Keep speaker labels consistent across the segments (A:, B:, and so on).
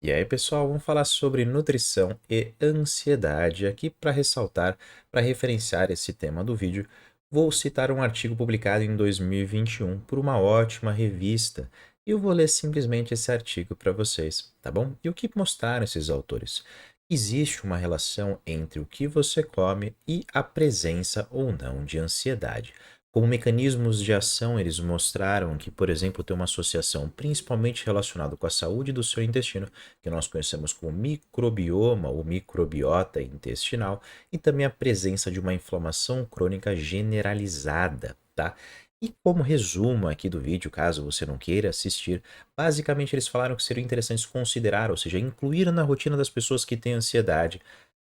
A: E aí, pessoal, vamos falar sobre nutrição e ansiedade. Aqui para ressaltar, para referenciar esse tema do vídeo, vou citar um artigo publicado em 2021 por uma ótima revista. E eu vou ler simplesmente esse artigo para vocês, tá bom? E o que mostraram esses autores? Existe uma relação entre o que você come e a presença ou não de ansiedade. Como mecanismos de ação, eles mostraram que, por exemplo, tem uma associação principalmente relacionada com a saúde do seu intestino, que nós conhecemos como microbioma ou microbiota intestinal, e também a presença de uma inflamação crônica generalizada, tá? E como resumo aqui do vídeo, caso você não queira assistir, basicamente eles falaram que seria interessante considerar, ou seja, incluir na rotina das pessoas que têm ansiedade,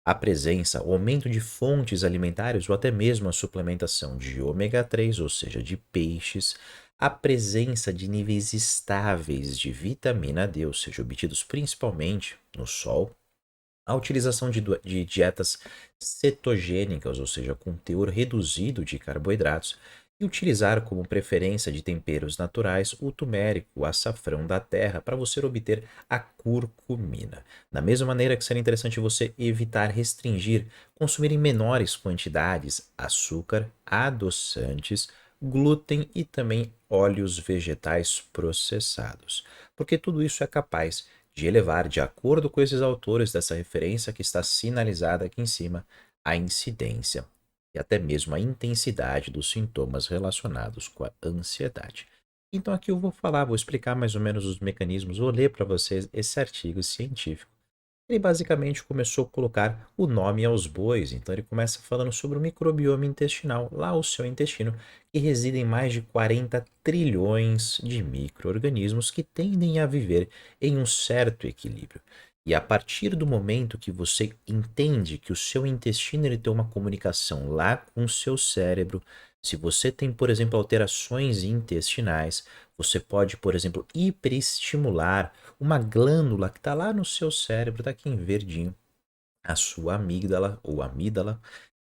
A: a presença, o aumento de fontes alimentares ou até mesmo a suplementação de ômega 3, ou seja, de peixes, a presença de níveis estáveis de vitamina D, ou seja, obtidos principalmente no sol, a utilização de dietas cetogênicas, ou seja, com teor reduzido de carboidratos, e utilizar como preferência de temperos naturais o turmérico, o açafrão da terra, para você obter a curcumina. Da mesma maneira que seria interessante você evitar restringir, consumir em menores quantidades açúcar, adoçantes, glúten e também óleos vegetais processados, porque tudo isso é capaz de elevar, de acordo com esses autores dessa referência que está sinalizada aqui em cima, a incidência e até mesmo a intensidade dos sintomas relacionados com a ansiedade. Então aqui eu vou falar, vou explicar mais ou menos os mecanismos, vou ler para vocês esse artigo científico. Ele basicamente começou a colocar o nome aos bois, então ele começa falando sobre o microbioma intestinal, lá o seu intestino, que reside em mais de 40 trilhões de micro-organismos que tendem a viver em um certo equilíbrio. E a partir do momento que você entende que o seu intestino ele tem uma comunicação lá com o seu cérebro, se você tem, por exemplo, alterações intestinais, você pode, por exemplo, hiperestimular uma glândula que está lá no seu cérebro, está aqui em verdinho, a sua amígdala ou amígdala,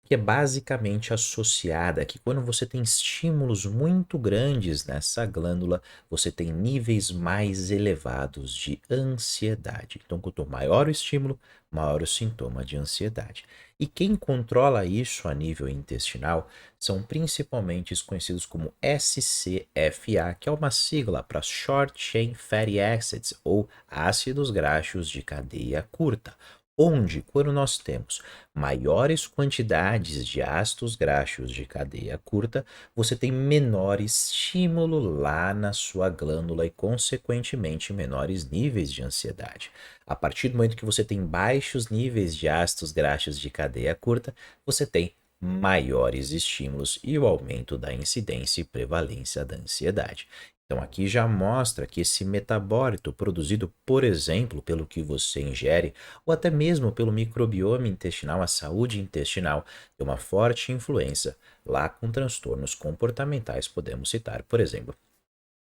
A: que é basicamente associada que quando você tem estímulos muito grandes nessa glândula, você tem níveis mais elevados de ansiedade. Então, quanto maior o estímulo, maior o sintoma de ansiedade. E quem controla isso a nível intestinal são principalmente os conhecidos como SCFA, que é uma sigla para Short Chain Fatty Acids ou ácidos graxos de cadeia curta, onde, quando nós temos maiores quantidades de ácidos graxos de cadeia curta, você tem menor estímulo lá na sua glândula e, consequentemente, menores níveis de ansiedade. A partir do momento que você tem baixos níveis de ácidos graxos de cadeia curta, você tem maiores estímulos e o aumento da incidência e prevalência da ansiedade. Então aqui já mostra que esse metabólito produzido, por exemplo, pelo que você ingere, ou até mesmo pelo microbioma intestinal, a saúde intestinal, tem uma forte influência lá com transtornos comportamentais, podemos citar, por exemplo,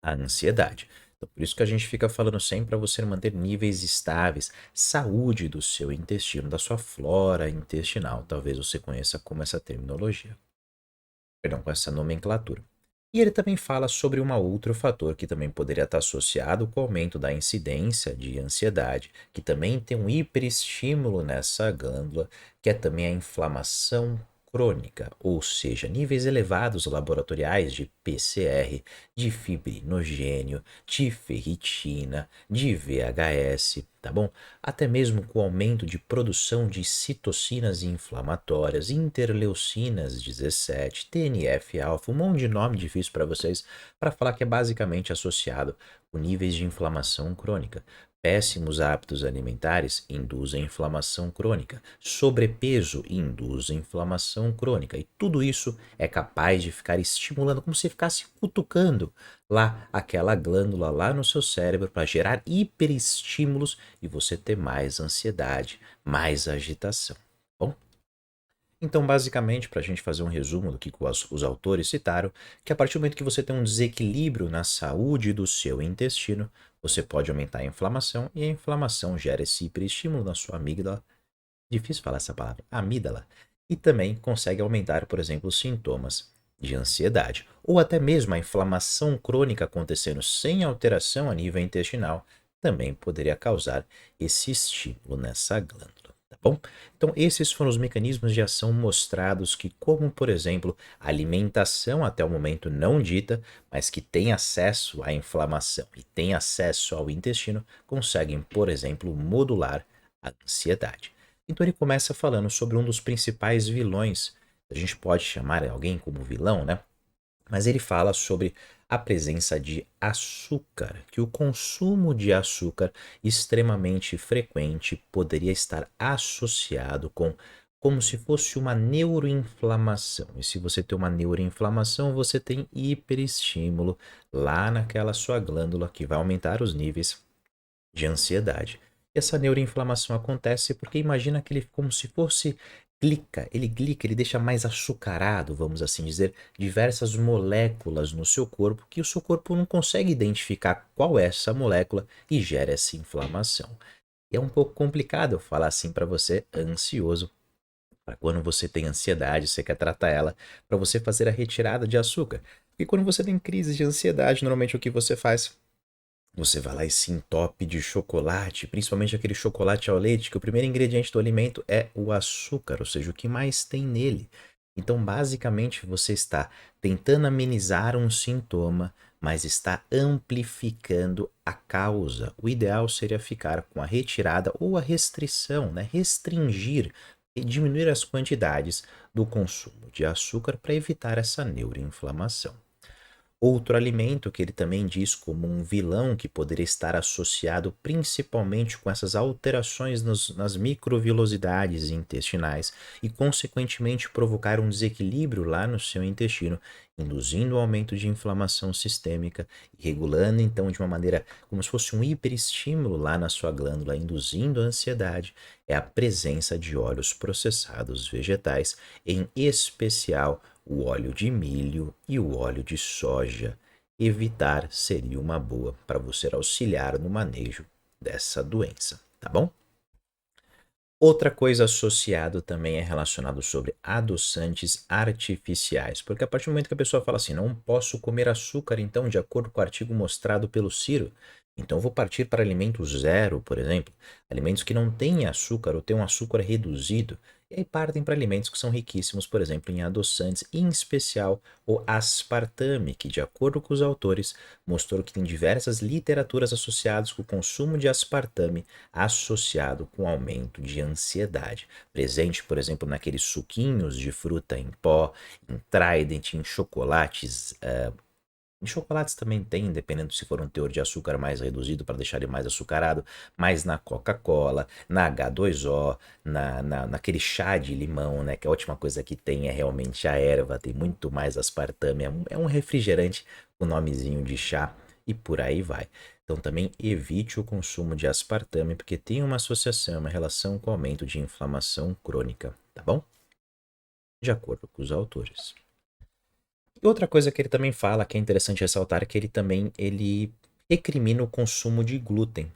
A: a ansiedade. Então, por isso que a gente fica falando sempre para você manter níveis estáveis, saúde do seu intestino, da sua flora intestinal. Talvez você conheça como essa terminologia, perdão, com essa nomenclatura. E ele também fala sobre um outro fator que também poderia estar associado com o aumento da incidência de ansiedade, que também tem um hiperestímulo nessa glândula, que é também a inflamação crônica, ou seja, níveis elevados laboratoriais de PCR, de fibrinogênio, de ferritina, de VHS, tá bom? Até mesmo com o aumento de produção de citocinas inflamatórias, interleucinas 17, TNF-alfa, um monte de nome difícil para vocês, para falar que é basicamente associado com níveis de inflamação crônica. Péssimos hábitos alimentares induzem inflamação crônica. Sobrepeso induz inflamação crônica. E tudo isso é capaz de ficar estimulando, como se ficasse cutucando lá aquela glândula lá no seu cérebro para gerar hiperestímulos e você ter mais ansiedade, mais agitação. Bom, então basicamente para a gente fazer um resumo do que os autores citaram, que a partir do momento que você tem um desequilíbrio na saúde do seu intestino, você pode aumentar a inflamação e a inflamação gera esse hiperestímulo na sua amígdala, difícil falar essa palavra, amígdala, e também consegue aumentar, por exemplo, os sintomas de ansiedade, ou até mesmo a inflamação crônica acontecendo sem alteração a nível intestinal, também poderia causar esse estímulo nessa glândula, tá bom? Então, esses foram os mecanismos de ação mostrados que, como por exemplo, a alimentação até o momento não dita, mas que tem acesso à inflamação e tem acesso ao intestino, conseguem, por exemplo, modular a ansiedade. Então ele começa falando sobre um dos principais vilões, a gente pode chamar alguém como vilão, né? Mas ele fala sobre a presença de açúcar, que o consumo de açúcar extremamente frequente poderia estar associado com como se fosse uma neuroinflamação. E se você tem uma neuroinflamação, você tem hiperestímulo lá naquela sua glândula que vai aumentar os níveis de ansiedade. E essa neuroinflamação acontece porque imagina que ele como se fosse glica, ele deixa mais açucarado, vamos assim dizer, diversas moléculas no seu corpo que o seu corpo não consegue identificar qual é essa molécula e gera essa inflamação. E é um pouco complicado eu falar assim para você, ansioso, para quando você tem ansiedade, você quer tratar ela, para você fazer a retirada de açúcar. E quando você tem crise de ansiedade, normalmente o que você faz? Você vai lá e se entope de chocolate, principalmente aquele chocolate ao leite, que o primeiro ingrediente do alimento é o açúcar, ou seja, o que mais tem nele. Então, basicamente, você está tentando amenizar um sintoma, mas está amplificando a causa. O ideal seria ficar com a retirada ou a restrição, né? Restringir e diminuir as quantidades do consumo de açúcar para evitar essa neuroinflamação. Outro alimento que ele também diz como um vilão que poderia estar associado principalmente com essas alterações nas microvilosidades intestinais e, consequentemente, provocar um desequilíbrio lá no seu intestino, induzindo o aumento de inflamação sistêmica e regulando, então, de uma maneira como se fosse um hiperestímulo lá na sua glândula, induzindo a ansiedade, é a presença de óleos processados vegetais, em especial o óleo de milho e o óleo de soja. Evitar seria uma boa para você auxiliar no manejo dessa doença, tá bom? Outra coisa associada também é relacionado sobre adoçantes artificiais, porque a partir do momento que a pessoa fala assim, não posso comer açúcar, então, de acordo com o artigo mostrado pelo Ciro, então vou partir para alimentos zero, por exemplo, alimentos que não têm açúcar ou têm um açúcar reduzido, e aí partem para alimentos que são riquíssimos, por exemplo, em adoçantes, em especial o aspartame, que, de acordo com os autores, mostrou que tem diversas literaturas associadas com o consumo de aspartame associado com aumento de ansiedade, presente, por exemplo, naqueles suquinhos de fruta em pó, em Trident, em chocolates. Em chocolates também tem, dependendo se for um teor de açúcar mais reduzido para deixar ele mais açucarado, mas na Coca-Cola, na H2O, naquele chá de limão, né? Que a última coisa que tem é realmente a erva, tem muito mais aspartame, é um refrigerante, o nomezinho de chá e por aí vai. Então também evite o consumo de aspartame, porque tem uma associação, uma relação com o aumento de inflamação crônica, tá bom? De acordo com os autores. E outra coisa que ele também fala, que é interessante ressaltar, é que ele recrimina o consumo de glúten.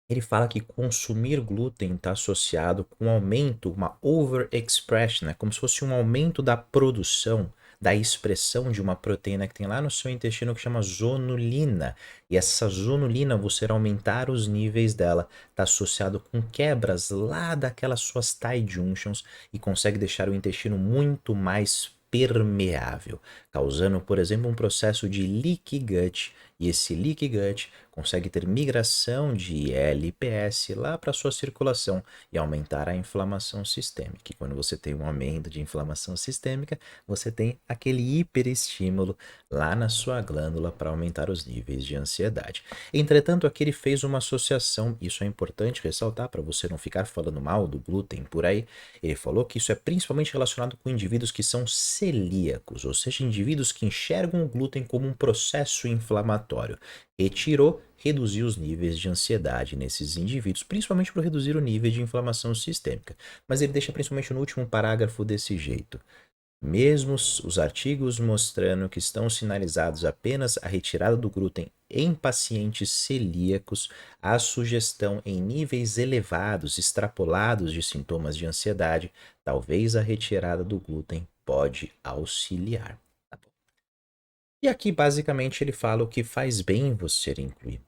A: Ele fala que consumir glúten está associado com um aumento, uma overexpression, né? Como se fosse um aumento da produção, da expressão de uma proteína que tem lá no seu intestino que chama zonulina. E essa zonulina, você aumentar os níveis dela, está associado com quebras lá daquelas suas tight junctions e consegue deixar o intestino muito mais permeável, causando, por exemplo, um processo de leaky gut. E esse leaky gut consegue ter migração de LPS lá para sua circulação e aumentar a inflamação sistêmica. E quando você tem um aumento de inflamação sistêmica, você tem aquele hiperestímulo lá na sua glândula para aumentar os níveis de ansiedade. Entretanto, aqui ele fez uma associação, isso é importante ressaltar para você não ficar falando mal do glúten por aí. Ele falou que isso é principalmente relacionado com indivíduos que são celíacos, ou seja, indivíduos que enxergam o glúten como um processo inflamatório. Retirou, reduziu os níveis de ansiedade nesses indivíduos, principalmente para reduzir o nível de inflamação sistêmica. Mas ele deixa principalmente no último parágrafo desse jeito. Mesmo os artigos mostrando que estão sinalizados apenas a retirada do glúten em pacientes celíacos, a sugestão em níveis elevados, extrapolados de sintomas de ansiedade, talvez a retirada do glúten pode auxiliar. Tá bom? E aqui basicamente ele fala o que faz bem você incluir.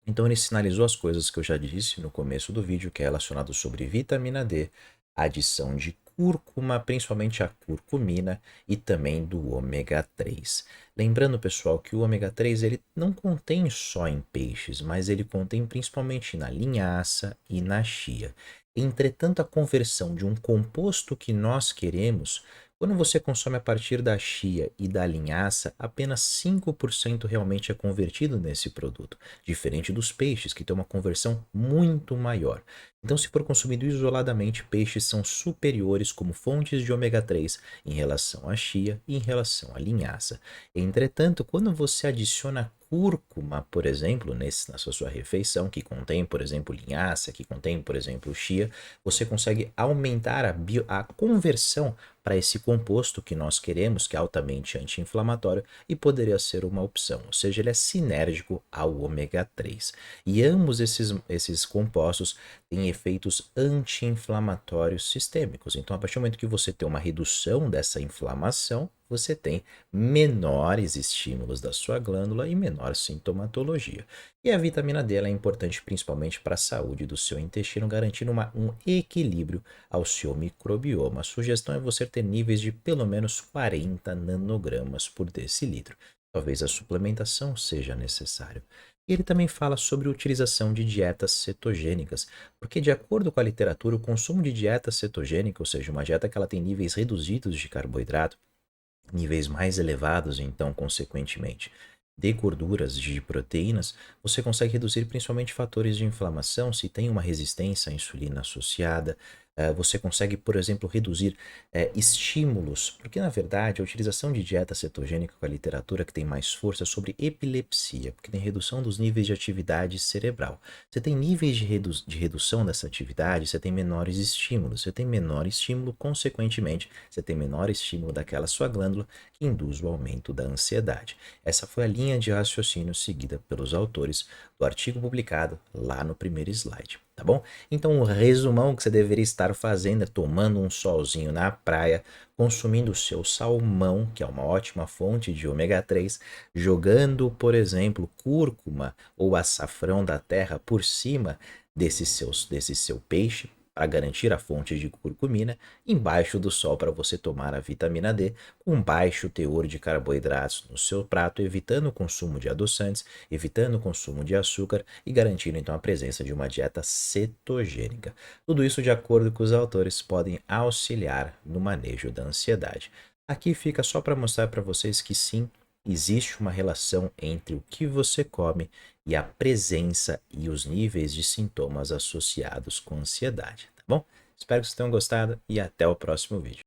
A: Então ele sinalizou as coisas que eu já disse no começo do vídeo, que é relacionado sobre vitamina D, adição de cúrcuma, principalmente a curcumina e também do ômega 3. Lembrando, pessoal, que o ômega 3 ele não contém só em peixes, mas ele contém principalmente na linhaça e na chia. Entretanto, a conversão de um composto que nós queremos, quando você consome a partir da chia e da linhaça, apenas 5% realmente é convertido nesse produto, diferente dos peixes, que tem uma conversão muito maior. Então, se for consumido isoladamente, peixes são superiores como fontes de ômega 3 em relação à chia e em relação à linhaça. Entretanto, quando você adiciona cúrcuma, por exemplo, na sua refeição, que contém, por exemplo, linhaça, que contém, por exemplo, chia, você consegue aumentar a conversão para esse composto que nós queremos, que é altamente anti-inflamatório e poderia ser uma opção, ou seja, ele é sinérgico ao ômega 3. E ambos esses compostos têm efeitos anti-inflamatórios sistêmicos. Então, a partir do momento que você tem uma redução dessa inflamação, você tem menores estímulos da sua glândula e menor sintomatologia. E a vitamina D ela é importante principalmente para a saúde do seu intestino, garantindo um equilíbrio ao seu microbioma. A sugestão é você ter níveis de pelo menos 40 nanogramas por decilitro. Talvez a suplementação seja necessária. E ele também fala sobre a utilização de dietas cetogênicas, porque de acordo com a literatura, o consumo de dieta cetogênica, ou seja, uma dieta que ela tem níveis reduzidos de carboidrato, níveis mais elevados, então, consequentemente, de gorduras, de proteínas, você consegue reduzir principalmente fatores de inflamação se tem uma resistência à insulina associada. Você consegue, por exemplo, reduzir estímulos, porque na verdade a utilização de dieta cetogênica com a literatura que tem mais força é sobre epilepsia, porque tem redução dos níveis de atividade cerebral. Você tem níveis de redução dessa atividade, você tem menores estímulos. Você tem menor estímulo, consequentemente, você tem menor estímulo daquela sua glândula que induz o aumento da ansiedade. Essa foi a linha de raciocínio seguida pelos autores do artigo publicado lá no primeiro slide, tá bom? Então, o resumão que você deveria estar fazendo é tomando um solzinho na praia, consumindo o seu salmão, que é uma ótima fonte de ômega 3, jogando, por exemplo, cúrcuma ou açafrão da terra por cima desse seu peixe, para garantir a fonte de curcumina, embaixo do sol para você tomar a vitamina D com baixo teor de carboidratos no seu prato, evitando o consumo de adoçantes, evitando o consumo de açúcar e garantindo então a presença de uma dieta cetogênica. Tudo isso, de acordo com os autores, podem auxiliar no manejo da ansiedade. Aqui fica só para mostrar para vocês que sim, existe uma relação entre o que você come e a presença e os níveis de sintomas associados com ansiedade, tá bom? Espero que vocês tenham gostado e até o próximo vídeo.